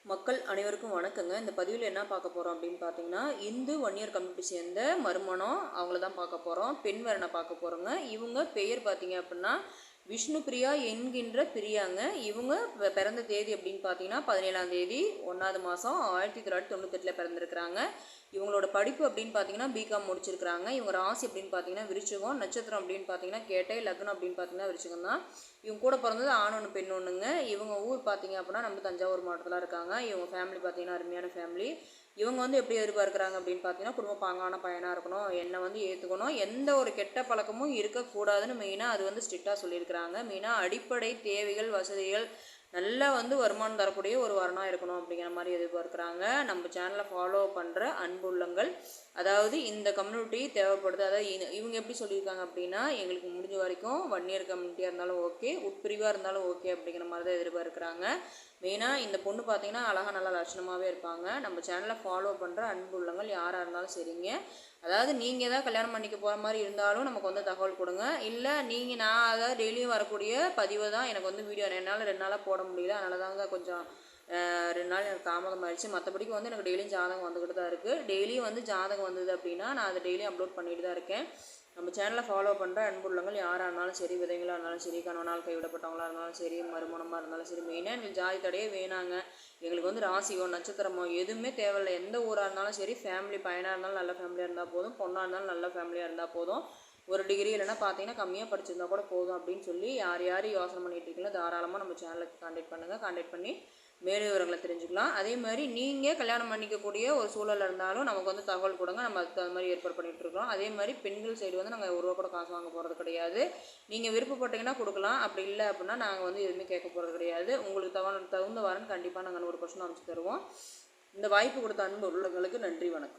மக்கள் அனைவருக்கும் வணக்கங்க. இந்த பதிவில் என்ன பார்க்க போகிறோம் அப்படின்னு பார்த்தீங்கன்னா, இந்து வன்னியர் கம்யூனிட்டி சேர்ந்த மறுமணம் அவங்கள தான் பார்க்க போகிறோம். பெண் வரனை பார்க்க போகிறோங்க. இவங்க பெயர் பார்த்தீங்க அப்படின்னா விஷ்ணு பிரியா என்கின்ற பிரியாங்க. இவங்க பிறந்த தேதி அப்படின்னு பார்த்தீங்கன்னா 17ஆம் தேதி 1வது மாதம் 1998 பிறந்திருக்கிறாங்க. இவங்களோட படிப்பு அப்படின்னு பார்த்தீங்கன்னா பிகாம் முடிச்சிருக்கிறாங்க. இவங்க ராசி அப்படின்னு பார்த்தீங்கன்னா விருச்சிகம், நட்சத்திரம் அப்படின்னு பார்த்தீங்கன்னா கேட்டை, லக்னம் அப்படின்னு பார்த்தீங்கன்னா விருச்சிகம் தான். இவங்க கூட பிறந்தது ஆண் ஒன்று பெண் ஒன்றுங்க. இவங்க ஊர் பார்த்தீங்க அப்படின்னா நம்ம தஞ்சாவூர் மாவட்டத்தில் இருக்காங்க. இவங்க ஃபேமிலி பார்த்தீங்கன்னா அருமையான ஃபேமிலி. இவங்க எப்படி எதிர்பார்க்குறாங்க அப்படின்னு பார்த்தீங்கன்னா, குடும்ப பாங்கான பையனாக இருக்கணும், என்னை ஏற்றுக்கணும், எந்த ஒரு கெட்ட பழக்கமும் இருக்கக்கூடாதுன்னு மெயினாக அது ஸ்ட்ரிக்டாக சொல்லியிருக்கிறாங்க. மெயினாக அடிப்படை தேவைகள் வசதிகள் நல்லா வருமானம் தரக்கூடிய ஒரு வரனாக இருக்கணும் அப்படிங்கிற மாதிரி எதிர்பார்க்குறாங்க. நம்ம சேனலை ஃபாலோ பண்ணுற அன்புள்ளங்கள், அதாவது இந்த கம்யூனிட்டி தேவைப்படுது. அதாவது இவங்க எப்படி சொல்லியிருக்காங்க அப்படின்னா, எங்களுக்கு முடிஞ்ச வரைக்கும் வன்னியர் கம்யூனிட்டியாக இருந்தாலும் ஓகே, உட்பிரிவாக இருந்தாலும் ஓகே அப்படிங்கிற மாதிரி தான் எதிர்பார்க்குறாங்க. மெயினாக இந்த பொண்ணு பார்த்தீங்கன்னா அழகாக நல்லா லட்சணமாகவே இருப்பாங்க. நம்ம சேனலை ஃபாலோ பண்ணுற அன்புள்ளங்கள் யாராக இருந்தாலும் சரிங்க. அதாவது நீங்கள் தான் கல்யாணம் பண்ணிக்க போகிற மாதிரி இருந்தாலும் நமக்கு தகவல் கொடுங்க. இல்லை நான் அதாவது டெய்லியும் வரக்கூடிய பதிவை தான் எனக்கு வீடியோ என்னால் 2 நாளாக போட முடியல, அதனால தாங்க கொஞ்சம் 2 நாள் எனக்கு தாமதம் ஆயிடுச்சு. மற்றபடிக்கு எனக்கு டெய்லியும் ஜாதகம் வந்துக்கிட்டு தான் இருக்குது. டெய்லியும் ஜாதகம் வந்தது அப்படின்னா நான் அதை டெய்லியும் அப்லோட் பண்ணிட்டு தான் இருக்கேன். நம்ம சேனலை ஃபாலோ பண்ணுற அன்புள்ளங்கள் யாராக இருந்தாலும் சரி, விதைகளாக இருந்தாலும் சரி, கணவனால் கைவிடப்பட்டவங்களாக இருந்தாலும் சரி, மறுமணமாக இருந்தாலும் சரி, மெயினாக எங்களுக்கு ஜாதி தடையே வேணாங்க. எங்களுக்கு ராசியோ நட்சத்திரமோ எதுவுமே தேவையில்லை. எந்த ஊராக இருந்தாலும் சரி, ஃபேமிலி பையனாக இருந்தாலும் நல்ல ஃபேமிலியாக இருந்தால் போதும், பொண்ணாக இருந்தாலும் நல்ல ஃபேமிலியாக இருந்தால் போதும், ஒரு டிகிரி இல்லைன்னா பார்த்தீங்கன்னா கம்மியாக படிச்சிருந்தா கூட போதும் அப்படின்னு சொல்லி யார் யோசனை பண்ணிட்டு இருக்கீங்களோ தாராளமாக நம்ம சேனலுக்கு கான்டாக்ட் பண்ணுங்கள். கான்டாக்ட் பண்ணி மேலும் விவரங்களை தெரிஞ்சுக்கலாம். அதே மாதிரி நீங்கள் கல்யாணம் பண்ணிக்கக்கூடிய ஒரு சூழல் இருந்தாலும் நமக்கு தகவல் கொடுங்க. நம்ம அதுக்கு அது மாதிரி ஏற்பாடு பண்ணிகிட்ருக்கோம். அதே மாதிரி பெண்கள் சைடு நாங்கள் ₹1 கூட காசு வாங்க போகிறது கிடையாது. நீங்கள் விருப்பப்பட்டீங்கன்னா கொடுக்கலாம், அப்படி இல்லை அப்படின்னா நாங்கள் எதுவுமே கேட்க போகிறது கிடையாது. உங்களுக்கு தகுந்த வரன்னு கண்டிப்பாக நாங்கள் 100% அமைச்சு தருவோம். இந்த வாய்ப்பு கொடுத்த அன்பு உள்ளவங்களுக்கு நன்றி, வணக்கம்.